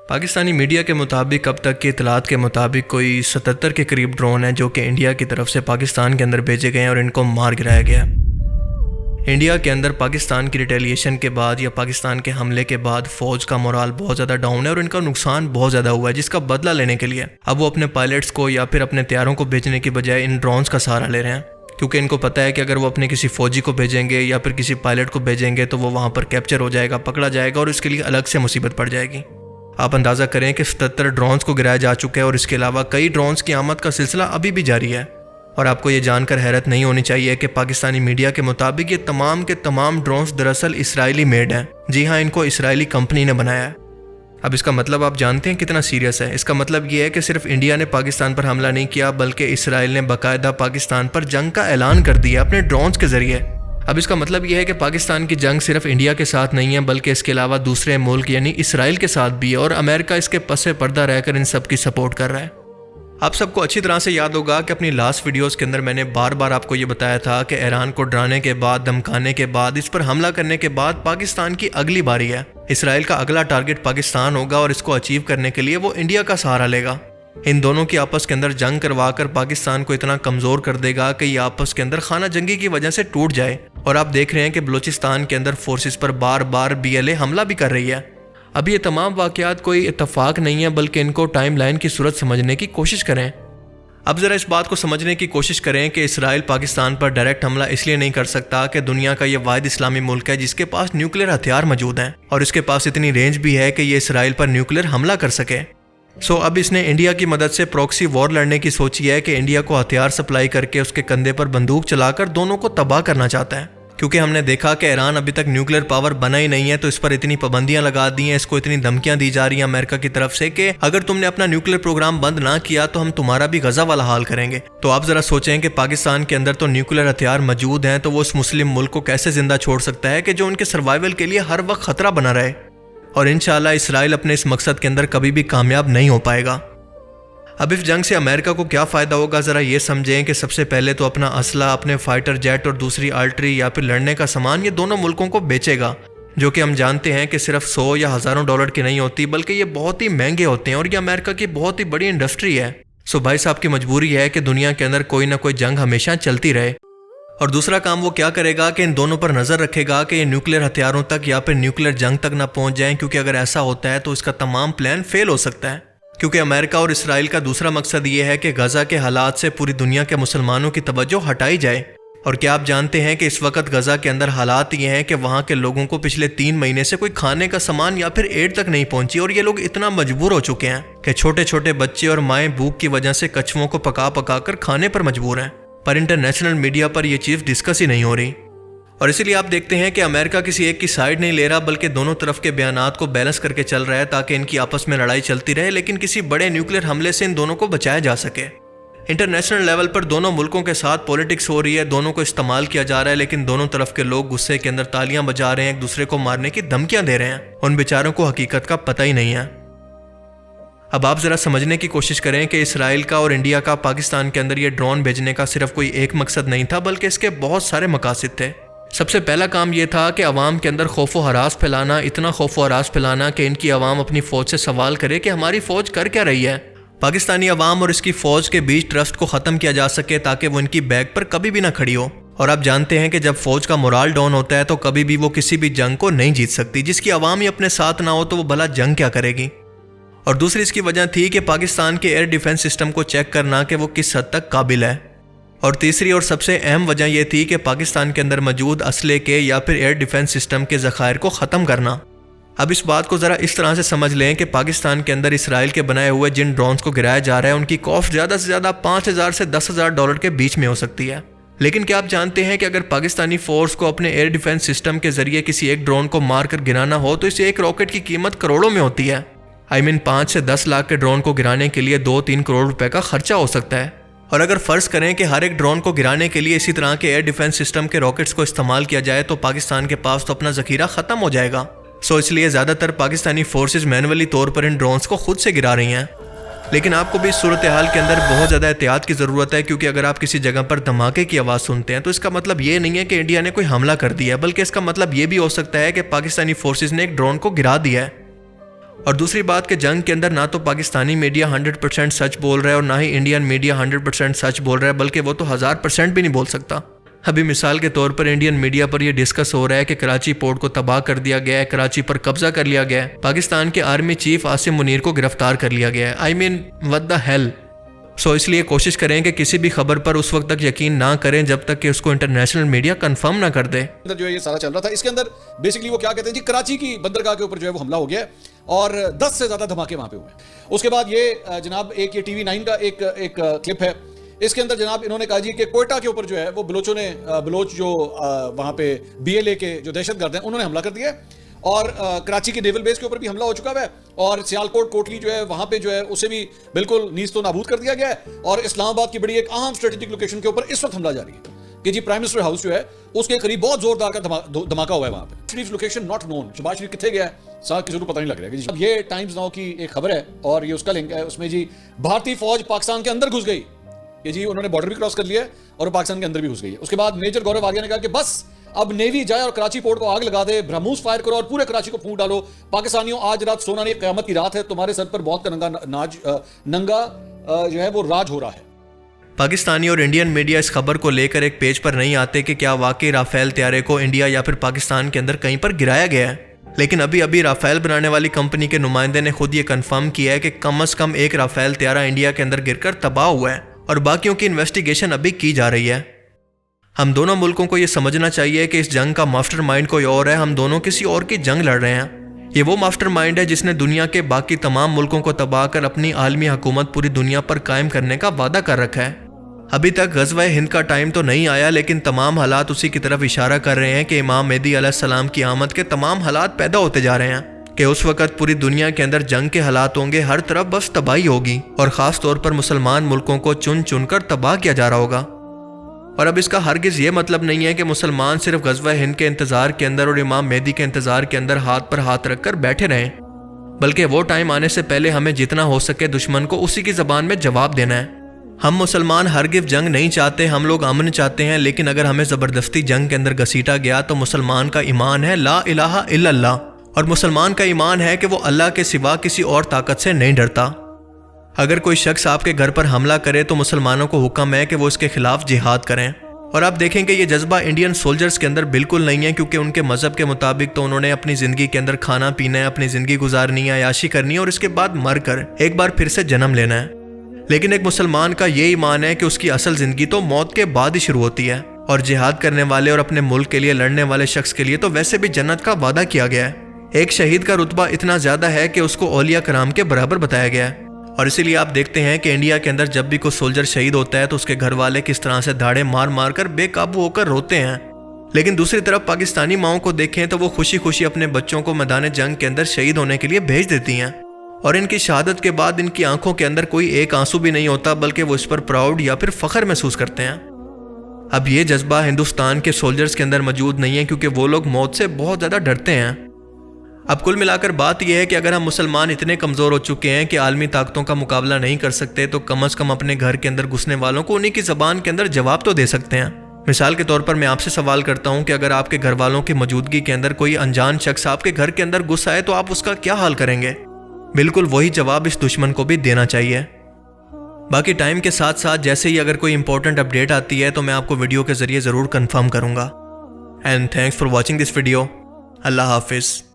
Pakistani media के मुताबिक अब तक की इतलात के मुताबिक कोई 77 के करीब ड्रोन हैं जो कि इंडिया की तरफ से पाकिस्तान के अंदर भेजे गए हैं और इनको मार गिराया गया। इंडिया के अंदर पाकिस्तान की रिटेलिएशन के बाद या पाकिस्तान के हमले के बाद फ़ौज का मोराल बहुत ज़्यादा डाउन है और इनका नुकसान बहुत ज़्यादा हुआ है, जिसका बदला लेने के लिए अब वो अपने पायलट्स को या फिर अपने तैयारों को भेजने की बजाय इन ड्रोन्स का सहारा ले रहे हैं, क्योंकि इनको पता है कि अगर वो अपने किसी फ़ौजी को भेजेंगे या फिर किसी पायलट को भेजेंगे तो वो वहाँ पर कैप्चर हो जाएगा, पकड़ा जाएगा और इसके लिए अलग से मुसीबत पड़ जाएगी। आप अंदाज़ा करें कि 77 ड्रोन्स को गिराया जा चुका है और इसके अलावा कई ड्रोन्स की आमद का सिलसिला अभी भी जारी है। और आपको ये जानकर हैरत नहीं होनी चाहिए कि पाकिस्तानी मीडिया के मुताबिक ये तमाम के तमाम ड्रोन्स दरअसल इसराइली मेड हैं। जी हाँ, इनको इसराइली कंपनी ने बनाया है। अब इसका मतलब आप जानते हैं कितना सीरियस है। इसका मतलब ये है कि सिर्फ इंडिया ने पाकिस्तान पर हमला नहीं किया, बल्कि इसराइल ने बाकायदा पाकिस्तान पर जंग का ऐलान कर दिया अपने ड्रोन्स के जरिए। अब इसका मतलब यह है कि पाकिस्तान की जंग सिर्फ इंडिया के साथ नहीं है, बल्कि इसके अलावा दूसरे मुल्क यानी इसराइल के साथ भी है और अमेरिका इसके पसे पर्दा रहकर इन सब की सपोर्ट कर रहा है। आप सबको अच्छी तरह से याद होगा कि अपनी लास्ट वीडियोस के अंदर मैंने बार बार आपको ये बताया था कि ईरान को डराने के बाद, धमकाने के बाद, इस पर हमला करने के बाद पाकिस्तान की अगली बारी है। इसराइल का अगला टारगेट पाकिस्तान होगा और इसको अचीव करने के लिए वो इंडिया का सहारा लेगा। इन दोनों की आपस के अंदर जंग करवाकर पाकिस्तान को इतना कमज़ोर कर देगा कि ये आपस के अंदर खाना जंगी की वजह से टूट जाए। और आप देख रहे हैं कि बलूचिस्तान के अंदर फोर्सेस पर बार बार BLA हमला भी कर रही है। अब ये तमाम वाक़यात कोई इत्तफाक नहीं है, बल्कि इनको टाइमलाइन की सूरत समझने की कोशिश करें। अब ज़रा इस बात को समझने की कोशिश करें कि इसराइल पाकिस्तान पर डायरेक्ट हमला इसलिए नहीं कर सकता कि दुनिया का ये वाहिद इस्लामी मुल्क है जिसके पास न्यूक्लियर हथियार मौजूद हैं और इसके पास इतनी रेंज भी है कि ये इसराइल पर न्यूक्लियर हमला कर सके। अब इसने इंडिया की मदद से प्रॉक्सी वॉर लड़ने की सोची है कि इंडिया को हथियार सप्लाई करके उसके कंधे पर बंदूक चलाकर दोनों को तबाह करना चाहता है, क्योंकि हमने देखा कि ईरान अभी तक न्यूक्लियर पावर बना ही नहीं है, तो इस पर इतनी पाबंदियां लगा दी हैं, इसको इतनी धमकियां दी जा रही हैं अमेरिका की तरफ से कि अगर तुमने अपना न्यूक्लियर प्रोग्राम बंद ना किया तो हम तुम्हारा भी गजा वाला हाल करेंगे। तो आप जरा सोचें कि पाकिस्तान के अंदर तो न्यूक्लियर हथियार मौजूद हैं, तो वो उस मुस्लिम मुल्क को कैसे जिंदा छोड़ सकता है कि जो उनके सर्वाइवल के लिए हर वक्त खतरा बना रहे। और इंशाल्लाह इसराइल अपने इस मकसद के अंदर कभी भी कामयाब नहीं हो पाएगा। अब इस जंग से अमेरिका को क्या फ़ायदा होगा, ज़रा ये समझें कि सबसे पहले तो अपना असला, अपने फाइटर जेट और दूसरी आर्टरी या फिर लड़ने का सामान ये दोनों मुल्कों को बेचेगा, जो कि हम जानते हैं कि सिर्फ 100 या हज़ारों डॉलर की नहीं होती, बल्कि ये बहुत ही महंगे होते हैं और ये अमेरिका की बहुत ही बड़ी इंडस्ट्री है। भाई साहब की मजबूरी है कि दुनिया के अंदर कोई ना कोई जंग हमेशा चलती रहे। और दूसरा काम वो क्या करेगा कि इन दोनों पर नज़र रखेगा कि ये न्यूक्लियर हथियारों तक या फिर न्यूक्लियर जंग तक ना पहुँच जाएँ, क्योंकि अगर ऐसा होता है तो इसका तमाम प्लान फेल हो सकता है। क्योंकि अमेरिका और इसराइल का दूसरा मकसद ये है कि गजा के हालात से पूरी दुनिया के मुसलमानों की तवज्जो हटाई जाए। और क्या आप जानते हैं कि इस वक्त गजा के अंदर हालात ये हैं कि वहाँ के लोगों को पिछले 3 महीने से कोई खाने का सामान या फिर एड तक नहीं पहुंची और ये लोग इतना मजबूर हो चुके हैं कि छोटे छोटे बच्चे और माएँ भूख की वजह से कछुओं को पका पका कर खाने पर मजबूर हैं। पर इंटरनेशनल मीडिया पर यह चीज़ डिस्कस ही नहीं हो रही। और इसीलिए आप देखते हैं कि अमेरिका किसी एक की साइड नहीं ले रहा, बल्कि दोनों तरफ के बयानात को बैलेंस करके चल रहा है ताकि इनकी आपस में लड़ाई चलती रहे, लेकिन किसी बड़े न्यूक्लियर हमले से इन दोनों को बचाया जा सके। इंटरनेशनल लेवल पर दोनों मुल्कों के साथ पॉलिटिक्स हो रही है, दोनों को इस्तेमाल किया जा रहा है, लेकिन दोनों तरफ के लोग गुस्से के अंदर तालियां बजा रहे हैं, एक दूसरे को मारने की धमकियां दे रहे हैं। उन बेचारों को हकीकत का पता ही नहीं है। अब आप ज़रा समझने की कोशिश करें कि इसराइल का और इंडिया का पाकिस्तान के अंदर ये ड्रोन भेजने का सिर्फ कोई एक मकसद नहीं था, बल्कि इसके बहुत सारे मकासद थे। सबसे पहला काम यह था कि अवाम के अंदर खौफ व हरास फैलाना, इतना खौफ व हरास फैलाना कि इनकी अवाम अपनी फ़ौज से सवाल करे कि हमारी फ़ौज कर क्या रही है। पाकिस्तानी अवाम और इसकी फ़ौज के बीच ट्रस्ट को ख़त्म किया जा सके ताकि वो इनकी बैक पर कभी भी ना खड़ी हो। और आप जानते हैं कि जब फ़ौज का मोराल डाउन होता है तो कभी भी वो किसी भी जंग को नहीं जीत सकती। जिसकी अवाम ही अपने साथ ना हो तो वो भला जंग क्या करेगी। और दूसरी इसकी वजह थी कि पाकिस्तान के एयर डिफेंस सिस्टम को चेक करना कि वो किस हद तक काबिल है। और तीसरी और सबसे अहम वजह यह थी कि पाकिस्तान के अंदर मौजूद असले के या फिर एयर डिफेंस सिस्टम के ज़खायर को ख़त्म करना। अब इस बात को ज़रा इस तरह से समझ लें कि पाकिस्तान के अंदर इसराइल के बनाए हुए जिन ड्रोन्स को गिराया जा रहा है उनकी कॉस्ट ज़्यादा से ज़्यादा 5,000 से 10,000 डॉलर के बीच में हो सकती है। लेकिन क्या आप जानते हैं कि अगर पाकिस्तानी फ़ोर्स को अपने एयर डिफेंस सिस्टम के ज़रिए किसी एक ड्रोन को मार कर गिराना हो तो इस एक रॉकेट की कीमत करोड़ों में होती है। 5 से 10 लाख के ड्रोन को गिराने के लिए 2-3 करोड़ रुपए का खर्चा हो सकता है। और अगर फ़र्ज़ करें कि हर एक ड्रोन को गिराने के लिए इसी तरह के एयर डिफेंस सिस्टम के रॉकेट्स को इस्तेमाल किया जाए तो पाकिस्तान के पास तो अपना ज़ख़ीरा ख़त्म हो जाएगा। इसलिए ज़्यादातर पाकिस्तानी फोर्सेस मैनुअली तौर पर इन ड्रोन्स को खुद से गिरा रही हैं। लेकिन आपको भी इस सूरत हाल के अंदर बहुत ज़्यादा एहतियात की ज़रूरत है, क्योंकि अगर आप किसी जगह पर धमाके की आवाज़ सुनते हैं तो इसका मतलब ये नहीं है कि इंडिया ने कोई हमला कर दिया है, बल्कि इसका मतलब ये भी हो सकता है कि पाकिस्तानी फोर्सेस ने एक ड्रोन को गिरा दिया है। और दूसरी बात कि जंग के अंदर ना तो पाकिस्तानी मीडिया 100% सच बोल रहा है और ना ही इंडियन मीडिया 100% सच बोल रहा है, बल्कि वो तो 1000% भी नहीं बोल सकता। अभी मिसाल के तौर पर इंडियन मीडिया पर यह डिस्कस हो रहा है कि कराची पोर्ट को तबाह कर दिया गया है, कराची पर कब्जा कर लिया गया है, पाकिस्तान के आर्मी चीफ आसिम मुनीर को गिरफ्तार कर लिया गया है। I mean what the hell. So इसलिए कोशिश करें कि किसी भी खबर पर उस वक्त तक यकीन ना करें जब तक कि उसको इंटरनेशनल मीडिया कंफर्म ना कर दे। अंदर जो है ये सारा चल रहा था, इसके अंदर बेसिकली वो क्या कहते हैं जी, कराची की बंदरगाह के ऊपर जो है वो हमला हो गया और 10 से ज्यादा धमाके वहां पे हुए। उसके बाद ये जनाब एक ये TV9 का एक क्लिप है, इसके अंदर जनाब इन्होंने कहा जी कि कोयटा के ऊपर जो है वो बलोच जो वहां पे BLA के जो दहशतगर्द हैं उन्होंने हमला कर दिया और कराची के नेवल बेस के ऊपर भी हमला हो चुका है और सियालकोट कोटली जो है वहां पे जो है उसे भी बिल्कुल नीज तो नाबूद कर दिया गया है और इस्लामाबाद की बड़ी एक अहम स्ट्रेटेजिक लोकेशन के ऊपर इस वक्त हमला जारी है कि जी प्राइम मिनिस्टर हाउस जो है उसके करीब बहुत जोरदार का धमाका हुआ है वहां पे। शरीफ लोकेशन नॉट नोन, शहबाज शरीफ कितने गया है साहब किसी को पता नहीं लग रहा है। अब ये टाइम्स नाउ की एक खबर है और ये उसका लिंक है, उसमें जी भारतीय फौज पाकिस्तान के अंदर घुस गई, ये जी उन्होंने बॉर्डर भी क्रॉस कर लिया और पाकिस्तान के अंदर भी घुस गई है। उसके बाद मेजर गौरव आर्या ने कहा कि बस अब नेवी जाए और कराची पोर्ट को आग लगा दे, ब्रह्मोस फायर करो और पूरे कराची को फूंक डालो। पाकिस्तानियों आज रात सोना नहीं, क़यामत की रात है, तुम्हारे सर पर बहुत नंगा जो है वो राज हो रहा है। पाकिस्तानी और इंडियन मीडिया इस खबर को लेकर एक पेज पर नहीं आते कि क्या वाकई राफेल तैयारे को इंडिया या फिर पाकिस्तान के अंदर कहीं पर गिराया गया है। लेकिन अभी राफेल बनाने वाली कंपनी के नुमाइंदे ने खुद ये कंफर्म किया है कि कम से कम एक राफेल तैयारा इंडिया के अंदर गिरकर तबाह हुआ है और बाकियों की इन्वेस्टिगेशन अभी की जा रही है। हम दोनों मुल्कों को यह समझना चाहिए कि इस जंग का मास्टरमाइंड कोई और है, हम दोनों किसी और की जंग लड़ रहे हैं। ये वो मास्टरमाइंड है जिसने दुनिया के बाकी तमाम मुल्कों को तबाह कर अपनी आलमी हुकूमत पूरी दुनिया पर कायम करने का वादा कर रखा है। अभी तक गज़वा हिंद का टाइम तो नहीं आया, लेकिन तमाम हालात उसी की तरफ इशारा कर रहे हैं कि इमाम मेहदी अलैहिस्सलाम की आमद के तमाम हालात पैदा होते जा रहे हैं कि उस वक़्त पूरी दुनिया के अंदर जंग के हालात होंगे, हर तरफ बस तबाही होगी और ख़ास तौर पर मुसलमान मुल्कों को चुन चुन कर तबाह किया जा रहा होगा। और अब इसका हरगिज़ ये मतलब नहीं है कि मुसलमान सिर्फ गज़वा हिंद के इंतज़ार के अंदर और इमाम मेहदी के इंतज़ार के अंदर हाथ पर हाथ रखकर बैठे रहें, बल्कि वो टाइम आने से पहले हमें जितना हो सके दुश्मन को उसी की ज़बान में जवाब देना है। हम मुसलमान हरगिज़ जंग नहीं चाहते, हम लोग अमन चाहते हैं, लेकिन अगर हमें ज़बरदस्ती जंग के अंदर घसीटा गया तो मुसलमान का ईमान है ला इलाहा इल्लल्लाह, और मुसलमान का ईमान है कि वो अल्लाह के सिवा किसी और ताकत से नहीं डरता। अगर कोई शख्स आपके घर पर हमला करे तो मुसलमानों को हुक्म है कि वो इसके खिलाफ जिहाद करें। और आप देखेंगे ये जज्बा इंडियन सोल्जर्स के अंदर बिल्कुल नहीं है, क्योंकि उनके मज़हब के मुताबिक तो उन्होंने अपनी ज़िंदगी के अंदर खाना पीना है, अपनी ज़िंदगी गुजारनी है, अयाशी करनी है और इसके बाद मर कर एक बार फिर से जन्म लेना है। लेकिन एक मुसलमान का ये ईमान है कि उसकी असल ज़िंदगी तो मौत के बाद ही शुरू होती है और जिहाद करने वाले और अपने मुल्क के लिए लड़ने वाले शख्स के लिए तो वैसे भी जन्नत का वादा किया गया है। एक शहीद का रुतबा इतना ज़्यादा है कि उसको औलिया कराम के बराबर बताया गया है। और इसीलिए आप देखते हैं कि इंडिया के अंदर जब भी कोई सोल्जर शहीद होता है तो उसके घर वाले किस तरह से दाढ़े मार मार कर बेकाबू होकर रोते हैं। लेकिन दूसरी तरफ पाकिस्तानी माओं को देखें तो वो खुशी खुशी अपने बच्चों को मैदान जंग के अंदर शहीद होने के लिए भेज देती हैं और इनकी शहादत के बाद इनकी आंखों के अंदर कोई एक आंसू भी नहीं होता, बल्कि वो इस पर प्राउड या फिर फख्र महसूस करते हैं। अब ये जज्बा हिंदुस्तान के सोल्जर्स के अंदर मौजूद नहीं है, क्योंकि वो लोग मौत से बहुत ज़्यादा डरते हैं। अब कुल मिलाकर बात यह है कि अगर हम मुसलमान इतने कमज़ोर हो चुके हैं कि आलमी ताकतों का मुकाबला नहीं कर सकते, तो कम से कम अपने घर के अंदर घुसने वालों को उन्हीं की ज़बान के अंदर जवाब तो दे सकते हैं। मिसाल के तौर पर मैं आपसे सवाल करता हूं कि अगर आपके घर वालों की मौजूदगी के अंदर कोई अनजान शख्स आपके घर के अंदर घुस आए तो आप उसका क्या हाल करेंगे? बिल्कुल वही जवाब इस दुश्मन को भी देना चाहिए। बाकी टाइम के साथ साथ जैसे ही अगर कोई इंपॉर्टेंट अपडेट आती है तो मैं आपको वीडियो के ज़रिए ज़रूर कन्फर्म करूँगा। And thanks for watching this video. अल्लाह हाफिज़।